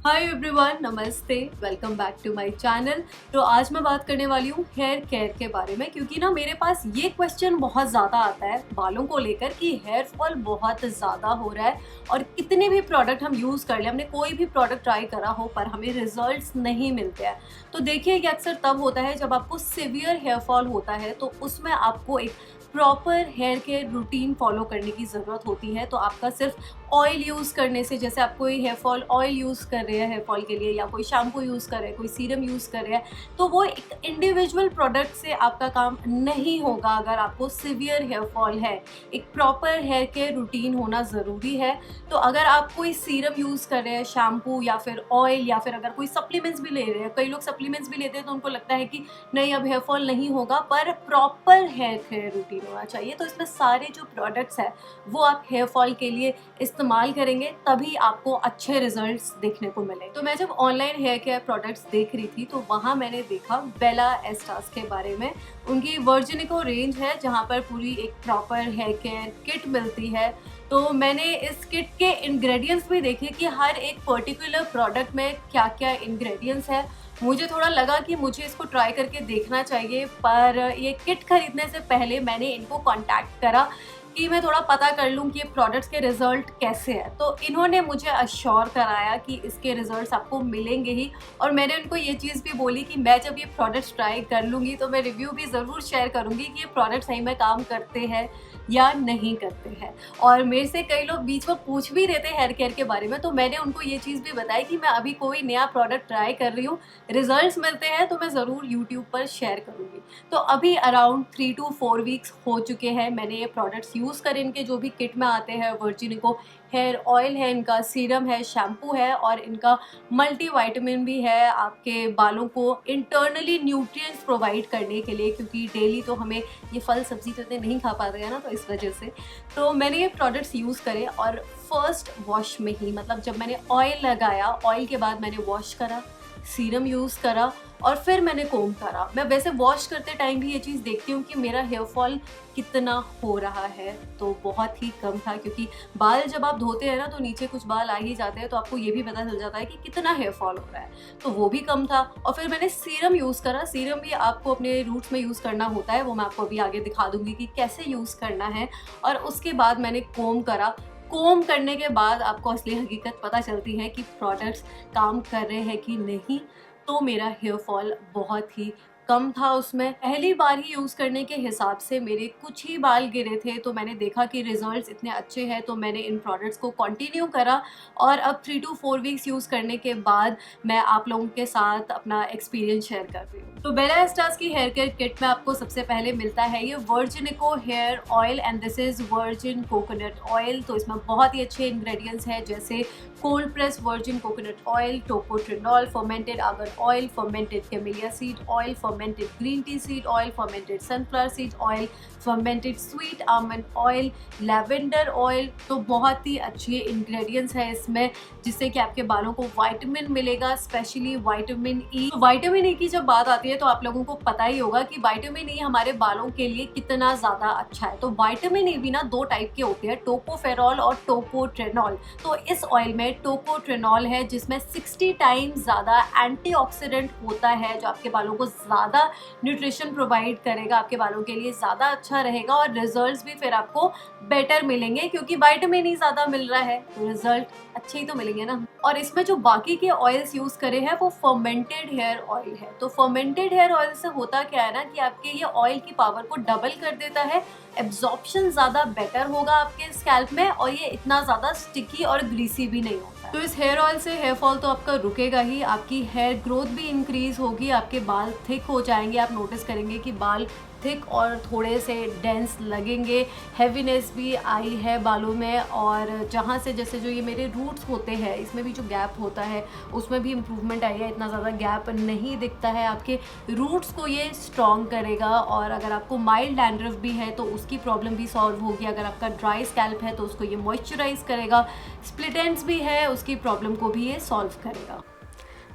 हाय everyone, नमस्ते, welcome back to my channel. तो आज मैं बात करने वाली हूँ हेयर केयर के बारे में, क्योंकि ना मेरे पास ये क्वेश्चन बहुत ज़्यादा आता है बालों को लेकर कि हेयर फॉल बहुत ज़्यादा हो रहा है और कितने भी प्रोडक्ट हम यूज़ कर लें, हमने कोई भी प्रोडक्ट ट्राई करा हो पर हमें रिजल्ट्स नहीं मिलते हैं। तो देखिए, ये अक्सर तब होता है जब आपको सिवियर हेयर फॉल होता है, तो उसमें आपको एक proper hair care routine follow करने की ज़रूरत होती है। तो आपका सिर्फ ऑयल यूज़ करने से, जैसे आप कोई हेयर फॉल ऑयल यूज़ कर रहे हैं हेयर फॉल के लिए, या कोई शैम्पू यूज़ कर रहे हैं, कोई सीरम यूज़ कर रहे हैं, तो वो एक इंडिविजुअल प्रोडक्ट से आपका काम नहीं होगा। अगर आपको सिवियर हेयर फॉल है, एक प्रॉपर हेयर केयर रूटीन होना ज़रूरी है। तो अगर आप कोई सीरम यूज़ कर रहे हैं, शैम्पू या फिर ऑयल, या फिर अगर कोई सप्लीमेंट्स भी ले रहे हैं, कई लोग सप्लीमेंट्स भी लेते हैं तो उनको लगता है कि नहीं, अब हेयर फॉल नहीं होगा, पर प्रॉपर हेयर केयर रूटीन होना चाहिए। तो इसमें सारे जो प्रोडक्ट्स हैं वो आप हेयर फॉल के लिए इस्तेमाल करेंगे, तभी आपको अच्छे रिजल्ट्स देखने को मिले। तो मैं जब ऑनलाइन हेयर केयर प्रोडक्ट्स देख रही थी, तो वहाँ मैंने देखा बेला एस्टास के बारे में। उनकी वर्जिनिको रेंज है जहाँ पर पूरी एक प्रॉपर हेयर केयर किट मिलती है। तो मैंने इस किट के इंग्रेडिएंट्स भी देखे कि हर एक पर्टिकुलर प्रोडक्ट में क्या क्या इंग्रेडिएंट्स है। मुझे थोड़ा लगा कि मुझे इसको ट्राई करके देखना चाहिए, पर ये किट खरीदने से पहले मैंने इनको कांटेक्ट करा कि मैं थोड़ा पता कर लूँ कि ये प्रोडक्ट्स के रिज़ल्ट कैसे हैं। तो इन्होंने मुझे अश्योर कराया कि इसके रिज़ल्ट्स आपको मिलेंगे ही, और मैंने उनको ये चीज़ भी बोली कि मैं जब ये प्रोडक्ट्स ट्राई कर लूँगी तो मैं रिव्यू भी ज़रूर शेयर करूँगी कि ये प्रोडक्ट सही में काम करते हैं या नहीं करते हैं। और मेरे से कई लोग बीच में पूछ भी रहे थे हेयर केयर के बारे में, तो मैंने उनको ये चीज़ भी बताई कि मैं अभी कोई नया प्रोडक्ट ट्राई कर रही हूँ, रिज़ल्ट्स मिलते हैं तो मैं ज़रूर यूट्यूब पर शेयर करूँगी। तो अभी अराउंड 3 to 4 वीक्स हो चुके हैं मैंने ये प्रोडक्ट्स यूज़ करे। इनके जो भी किट में आते हैं, वर्जिनिको हेयर ऑयल है, इनका सीरम है, शैम्पू है, और इनका मल्टीविटामिन भी है आपके बालों को इंटरनली न्यूट्रिएंट्स प्रोवाइड करने के लिए, क्योंकि डेली तो हमें ये फल सब्जी तो इतने नहीं खा पाते हैं ना, तो इस वजह से। तो मैंने ये प्रोडक्ट्स यूज़ करे, और फर्स्ट वॉश में ही, मतलब जब मैंने ऑयल लगाया, ऑयल के बाद मैंने वॉश करा, सीरम यूज़ करा, और फिर मैंने कोम करा। मैं वैसे वॉश करते टाइम भी ये चीज़ देखती हूँ कि मेरा हेयर फॉल कितना हो रहा है, तो बहुत ही कम था, क्योंकि बाल जब आप धोते हैं ना तो नीचे कुछ बाल आ ही जाते हैं, तो आपको ये भी पता चल जाता है कि कितना हेयर फॉल हो रहा है। तो वो भी कम था। और फिर मैंने सीरम यूज़ करा। सीरम भी आपको अपने रूट्स में यूज़ करना होता है, वो मैं आपको अभी आगे दिखा दूँगी कि कैसे यूज़ करना है। और उसके बाद मैंने कोम करा। कोम करने के बाद आपको असली हकीकत पता चलती है कि प्रोडक्ट्स काम कर रहे हैं कि नहीं। तो मेरा हेयर फॉल बहुत ही कम था उसमें। पहली बार ही यूज़ करने के हिसाब से मेरे कुछ ही बाल गिरे थे, तो मैंने देखा कि रिजल्ट्स इतने अच्छे हैं, तो मैंने इन प्रोडक्ट्स को कंटिन्यू करा। और अब 3 to 4 वीक्स यूज़ करने के बाद मैं आप लोगों के साथ अपना एक्सपीरियंस शेयर कर रही हूँ। तो बेला एस्टास की हेयर केयर किट में आपको सबसे पहले मिलता है ये वर्जिनिको hair oil, and this is virgin coconut oil. तो इसमें बहुत ही अच्छे इंग्रेडिएंट्स हैं, जैसे cold press virgin coconut oil, tocotrienol, fermented argan oil, fermented camellia seed oil, fermented green tea seed oil, fermented sunflower seed oil, fermented sweet almond oil, lavender oil. तो बहुत ही अच्छे इंग्रेडिएंट्स हैं इसमें, जिससे कि आपके बालों को विटामिन मिलेगा, specially vitamin E. Vitamin E की जब बात आती है तो आप लोगों को पता ही होगा कि विटामिन ई हमारे बालों के लिए कितना ज़्यादा अच्छा है। तो विटामिन ई भी ना दो टाइप के होते हैं, टोकोफेरॉल और टोकोट्रेनॉल। तो इस ऑयल में टोकोट्रेनॉल है, जिसमें 60 टाइम्स ज़्यादा एंटीऑक्सीडेंट होता है, जो आपके बालों को ज़्यादा न्यूट्रिशन प्रोवाइड करेगा, आपके बालों के लिए ज़्यादा अच्छा रहेगा, और रिजल्ट्स भी फिर आपको बेटर मिलेंगे, क्योंकि विटामिन ई ज़्यादा मिल रहा है तो रिजल्ट अच्छे ही तो मिलेंगे ना। और इसमें जो बाकी के ऑयल्स यूज़ करे हैं वो फर्मेंटेड हेयर ऑयल है। तो फर्मेंटेड हेयर ऑयल से होता क्या है ना कि आपके ये ऑयल की पावर को डबल कर देता है, एब्जॉर्प्शन ज़्यादा बेटर होगा आपके स्कैल्प में, और ये इतना ज़्यादा स्टिकी और ग्रीसी भी नहीं होता है। तो इस हेयर ऑयल से हेयर फॉल तो आपका रुकेगा ही, आपकी हेयर ग्रोथ भी इंक्रीज होगी, आपके बाल थिक हो जाएंगे। आप नोटिस करेंगे कि बाल थिक और थोड़े से डेंस लगेंगे, हैवीनेस भी आई है बालों में, और जहाँ से जैसे जो ये मेरे रूट्स होते हैं इसमें भी जो गैप होता है उसमें भी इम्प्रूवमेंट आई है, इतना ज़्यादा गैप नहीं दिखता है। आपके रूट्स को ये स्ट्रॉन्ग करेगा, और अगर आपको माइल्ड डैंड्रफ भी है तो उसकी प्रॉब्लम भी सॉल्व होगी। अगर आपका ड्राई स्कैल्प है तो उसको ये मॉइस्चराइज करेगा, स्प्लिट एंड्स भी है उसकी प्रॉब्लम को भी ये सॉल्व करेगा।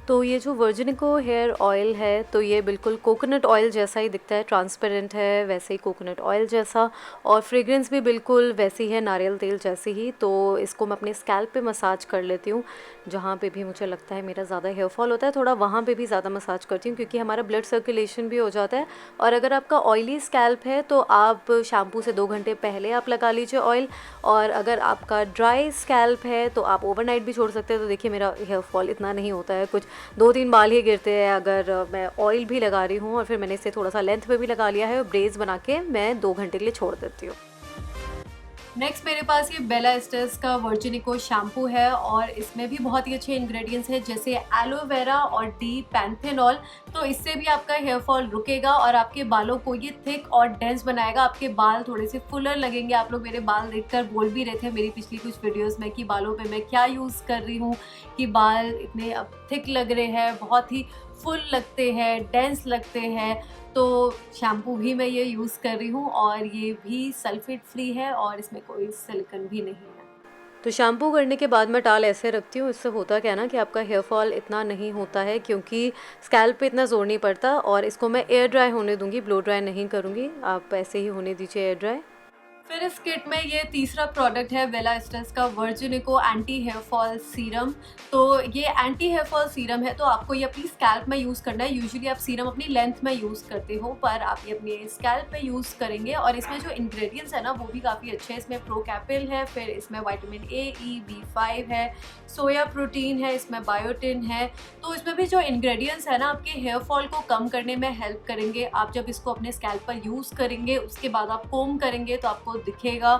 तो ये जो वर्जिनिको हेयर ऑयल है तो ये बिल्कुल कोकोनट ऑयल जैसा ही दिखता है, ट्रांसपेरेंट है वैसे ही कोकोनट ऑयल जैसा, और फ्रेग्रेंस भी बिल्कुल वैसी है, नारियल तेल जैसी ही। तो इसको मैं अपने स्कैल्प पे मसाज कर लेती हूँ, जहाँ पे भी मुझे लगता है मेरा ज़्यादा हेयर फॉल होता है, थोड़ा वहाँ पे भी ज़्यादा मसाज करती हूँ, क्योंकि हमारा ब्लड सर्कुलेशन भी हो जाता है। और अगर आपका ऑयली स्कैल्प है तो आप शैम्पू से 2 घंटे पहले आप लगा लीजिए ऑयल, और अगर आपका ड्राई स्कैल्प है तो आप ओवरनाइट भी छोड़ सकते हैं। तो देखिए मेरा हेयर फॉल इतना नहीं होता है, कुछ 2-3 बाल ही गिरते हैं अगर मैं ऑयल भी लगा रही हूँ और फिर मैंने इसे थोड़ा सा लेंथ में भी लगा लिया है और ब्रेड्स बना के मैं 2 घंटे के लिए छोड़ देती हूँ। नेक्स्ट मेरे पास ये बेला एस्टर्स का वर्जिनिको शैम्पू है और इसमें भी बहुत ही अच्छे इंग्रेडिएंट्स हैं जैसे एलोवेरा और डी पैंथेनॉल। तो इससे भी आपका हेयर फॉल रुकेगा और आपके बालों को ये थिक और डेंस बनाएगा। आपके बाल थोड़े से फुलर लगेंगे। आप लोग मेरे बाल देखकर बोल भी रहे थे मेरी पिछली कुछ वीडियोस में कि बालों पे मैं क्या यूज़ कर रही हूँ, कि बाल इतने अब थिक लग रहे हैं, बहुत ही फुल लगते हैं, डेंस लगते हैं। तो शैम्पू भी मैं ये यूज़ कर रही हूँ और ये भी सल्फेट फ्री है और इसमें कोई सिलिकॉन भी नहीं है। तो शैम्पू करने के बाद मैं टाल ऐसे रखती हूँ, इससे होता क्या है ना कि आपका हेयर फॉल इतना नहीं होता है, क्योंकि स्कैल्प पे इतना जोर नहीं पड़ता। और इसको मैं एयर ड्राई होने दूंगी, ब्लो ड्राई नहीं करूँगी, आप ऐसे ही होने दीजिए एयर ड्राई। फिर इस किट में ये तीसरा प्रोडक्ट है बेला एस्टर्स का वर्जिनिको एंटी हेयर फॉल सीरम। तो ये एंटी हेयर फॉल सीरम है, तो आपको ये अपनी स्कैल्प में यूज़ करना है। यूजुअली आप सीरम अपनी लेंथ में यूज़ करते हो, पर आप ये अपने स्कैल्प में यूज़ करेंगे। और इसमें जो इंग्रेडिएंट्स है ना वो भी काफ़ी अच्छे हैं। इसमें प्रोकैपिल है, फिर इसमें विटामिन ए, ई, B5 है, सोया प्रोटीन है, इसमें बायोटिन है। तो इसमें भी जो इंग्रेडिएंट्स है ना आपके हेयर फॉल को कम करने में हेल्प करेंगे। आप जब इसको अपने स्कैल्प पर यूज़ करेंगे उसके बाद आप कोम करेंगे तो आपको दिखेगा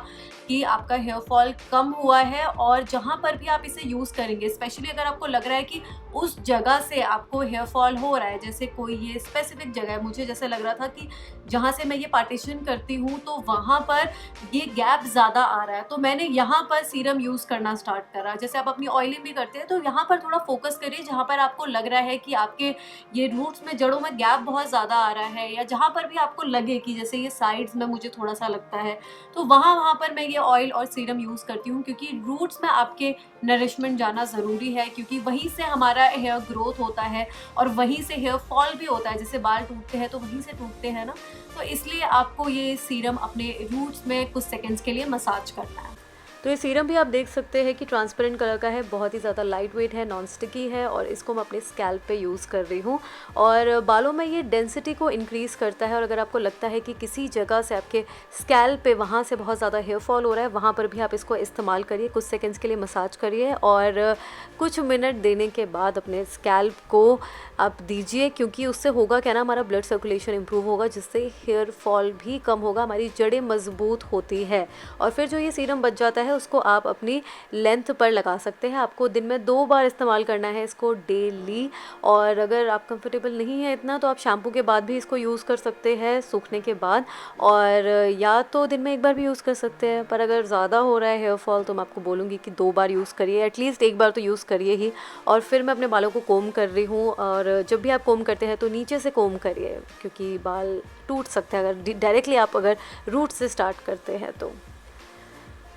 कि आपका हेयर फॉल कम हुआ है। और जहाँ पर भी आप इसे यूज़ करेंगे, स्पेशली अगर आपको लग रहा है कि उस जगह से आपको हेयर फॉल हो रहा है, जैसे कोई ये स्पेसिफिक जगह है, मुझे जैसे लग रहा था कि जहाँ से मैं ये पार्टीशन करती हूँ तो वहाँ पर ये गैप ज़्यादा आ रहा है, तो मैंने यहाँ पर सीरम यूज़ करना स्टार्ट करा। जैसे आप अपनी ऑयलिंग भी करते हैं तो यहाँ पर थोड़ा फोकस करिए, जहाँ पर आपको लग रहा है कि आपके ये रूट्स में, जड़ों में गैप बहुत ज़्यादा आ रहा है, या जहाँ पर भी आपको लगे कि जैसे ये साइड्स में मुझे थोड़ा सा लगता है, तो वहाँ पर मैं ये ऑयल और सीरम यूज़ करती हूँ। क्योंकि रूट्स में आपके नरिशमेंट जाना ज़रूरी है, क्योंकि वहीं से हमारा हेयर ग्रोथ होता है और वहीं से हेयर फॉल भी होता है। जैसे बाल टूटते हैं तो वहीं से टूटते हैं ना, तो इसलिए आपको ये सीरम अपने रूट्स में कुछ सेकंड्स के लिए मसाज करना है। तो ये सीरम भी आप देख सकते हैं कि ट्रांसपेरेंट कलर का है, बहुत ही ज़्यादा लाइट वेट है, नॉन स्टिकी है, और इसको मैं अपने स्कैल्प पे यूज़ कर रही हूँ। और बालों में ये डेंसिटी को इंक्रीज़ करता है। और अगर आपको लगता है कि किसी जगह से आपके स्कैल्प पे वहाँ से बहुत ज़्यादा हेयर फॉल हो रहा है, वहाँ पर भी आप इसको इस्तेमाल करिए, कुछ सेकेंड्स के लिए मसाज करिए और कुछ मिनट देने के बाद अपने स्कैल्प को आप दीजिए, क्योंकि उससे होगा क्या ना, हमारा ब्लड सर्कुलेशन इम्प्रूव होगा, जिससे हेयर फॉल भी कम होगा, हमारी जड़ें मजबूत होती है। और फिर जो ये सीरम बच जाता है उसको आप अपनी लेंथ पर लगा सकते हैं। आपको दिन में 2 बार इस्तेमाल करना है इसको डेली। और अगर आप कंफर्टेबल नहीं है इतना तो आप शैम्पू के बाद भी इसको यूज़ कर सकते हैं, सूखने के बाद, और या तो दिन में 1 बार भी यूज़ कर सकते हैं। पर अगर ज़्यादा हो रहा है हेयर फॉल तो मैं आपको बोलूँगी कि 2 बार यूज़ करिए, एटलीस्ट 1 बार तो यूज़ करिए ही। और फिर मैं अपने बालों को कोम कर रही हूँ, और जब भी आप कोम करते हैं तो नीचे से कोम करिए, क्योंकि बाल टूट सकते हैं अगर डायरेक्टली आप अगर रूट से स्टार्ट करते हैं तो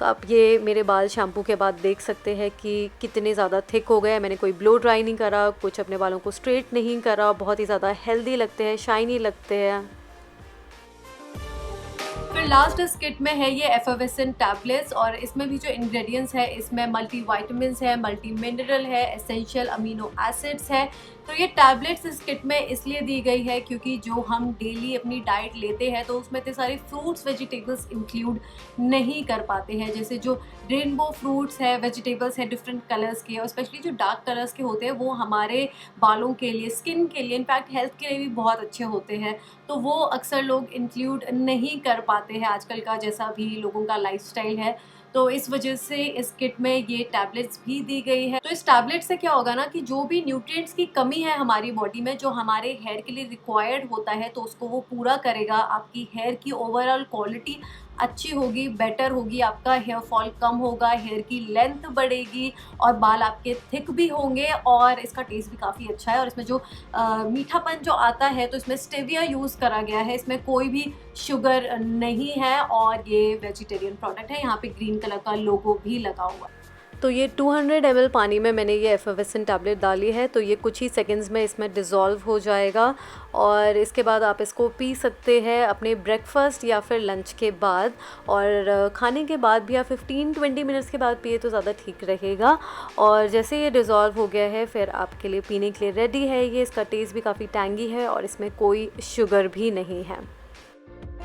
आप ये मेरे बाल शैम्पू के बाद देख सकते हैं कि कितने ज़्यादा थिक हो गए। मैंने कोई ब्लो ड्राई नहीं करा, कुछ अपने बालों को स्ट्रेट नहीं करा, बहुत ही ज़्यादा हेल्दी लगते हैं, शाइनी लगते हैं। फिर लास्ट इस किट में है ये एफर्वेसेंट टैबलेट्स, और इसमें भी जो इंग्रेडिएंट्स है इसमें मल्टी वाइटामिन है, मल्टी मिनरल है, एसेंशियल अमीनो एसिड्स है। तो ये टैबलेट्स इस किट में इसलिए दी गई है क्योंकि जो हम डेली अपनी डाइट लेते हैं तो उसमें इतने सारे फ्रूट्स वेजिटेबल्स इंक्लूड नहीं कर पाते हैं। जैसे जो रेनबो फ्रूट्स है, वेजिटेबल्स है डिफरेंट कलर्स के, और स्पेशली जो डार्क कलर्स के होते हैं वो हमारे बालों के लिए, स्किन के लिए, इनफैक्ट हेल्थ के लिए भी बहुत अच्छे होते हैं। तो वो अक्सर लोग इंक्लूड नहीं कर पाते हैं, आजकल का जैसा भी लोगों का लाइफस्टाइल है। तो इस वजह से इस किट में ये टैबलेट्स भी दी गई है। तो इस टैबलेट से क्या होगा ना कि जो भी न्यूट्रिएंट्स की कमी है हमारी बॉडी में, जो हमारे हेयर के लिए रिक्वायर्ड होता है, तो उसको वो पूरा करेगा। आपकी हेयर की ओवरऑल क्वालिटी अच्छी होगी, बेटर होगी, आपका हेयर फॉल कम होगा, हेयर की लेंथ बढ़ेगी और बाल आपके थिक भी होंगे। और इसका टेस्ट भी काफ़ी अच्छा है। और इसमें जो मीठापन जो आता है तो इसमें स्टेविया यूज़ करा गया है, इसमें कोई भी शुगर नहीं है, और ये वेजिटेरियन प्रोडक्ट है। यहाँ पे ग्रीन कलर का लोगो भी लगा हुआ है। तो ये 200 ml पानी में मैंने ये एफर्वेसेंट टैबलेट डाली है, तो ये कुछ ही सेकंड्स में इसमें डिज़ोल्व हो जाएगा और इसके बाद आप इसको पी सकते हैं अपने ब्रेकफास्ट या फिर लंच के बाद, और खाने के बाद भी आप 15-20 मिनट्स के बाद पिए तो ज़्यादा ठीक रहेगा। और जैसे ये डिज़ोल्व हो गया है फिर आपके लिए पीने के लिए रेडी है ये। इसका टेस्ट भी काफ़ी टैंगी है और इसमें कोई शुगर भी नहीं है।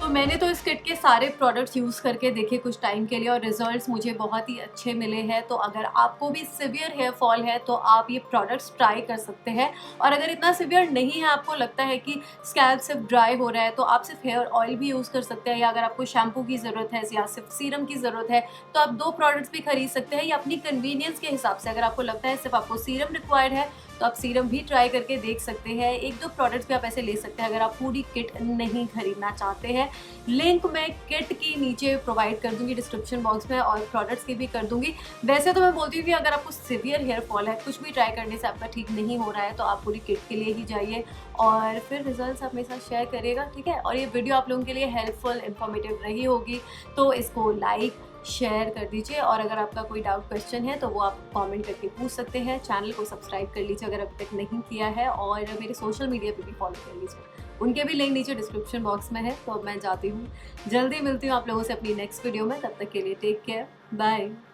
तो मैंने तो इस किट के सारे प्रोडक्ट्स यूज़ करके देखे कुछ टाइम के लिए और रिजल्ट्स मुझे बहुत ही अच्छे मिले हैं। तो अगर आपको भी सिवियर हेयर फॉल है तो आप ये प्रोडक्ट्स ट्राई कर सकते हैं। और अगर इतना सिवियर नहीं है, आपको लगता है कि स्कैल्प सिर्फ ड्राई हो रहा है, तो आप सिर्फ हेयर ऑयल भी यूज़ कर सकते हैं, या अगर आपको शैम्पू की ज़रूरत है या सिर्फ सीरम की ज़रूरत है तो आप 2 प्रोडक्ट्स भी खरीद सकते हैं, या अपनी कन्वीनियंस के हिसाब से। अगर आपको लगता है सिर्फ आपको सीरम रिक्वायर्ड है तो आप सीरम भी ट्राई करके देख सकते हैं। 1-2 प्रोडक्ट्स भी आप ऐसे ले सकते हैं अगर आप पूरी किट नहीं खरीदना चाहते हैं। लिंक मैं किट की नीचे प्रोवाइड कर दूंगी डिस्क्रिप्शन बॉक्स में, और प्रोडक्ट्स की भी कर दूंगी। वैसे तो मैं बोलती हूँ कि अगर आपको सिवियर हेयर फॉल है, कुछ भी ट्राई करने से आपका ठीक नहीं हो रहा है, तो आप पूरी किट के लिए ही जाइए और फिर रिजल्ट्स आप मेरे साथ शेयर करिएगा, ठीक है। और ये वीडियो आप लोगों के लिए हेल्पफुल इन्फॉर्मेटिव रही होगी तो इसको लाइक शेयर कर दीजिए। और अगर आपका कोई डाउट क्वेश्चन है तो वो आप कमेंट करके पूछ सकते हैं। चैनल को सब्सक्राइब कर लीजिए अगर अभी तक नहीं किया है, और मेरे सोशल मीडिया पे भी फॉलो कर लीजिए, उनके भी लिंक नीचे डिस्क्रिप्शन बॉक्स में है। तो अब मैं जाती हूँ, जल्दी मिलती हूँ आप लोगों से अपनी नेक्स्ट वीडियो में। तब तक के लिए टेक केयर, बाय।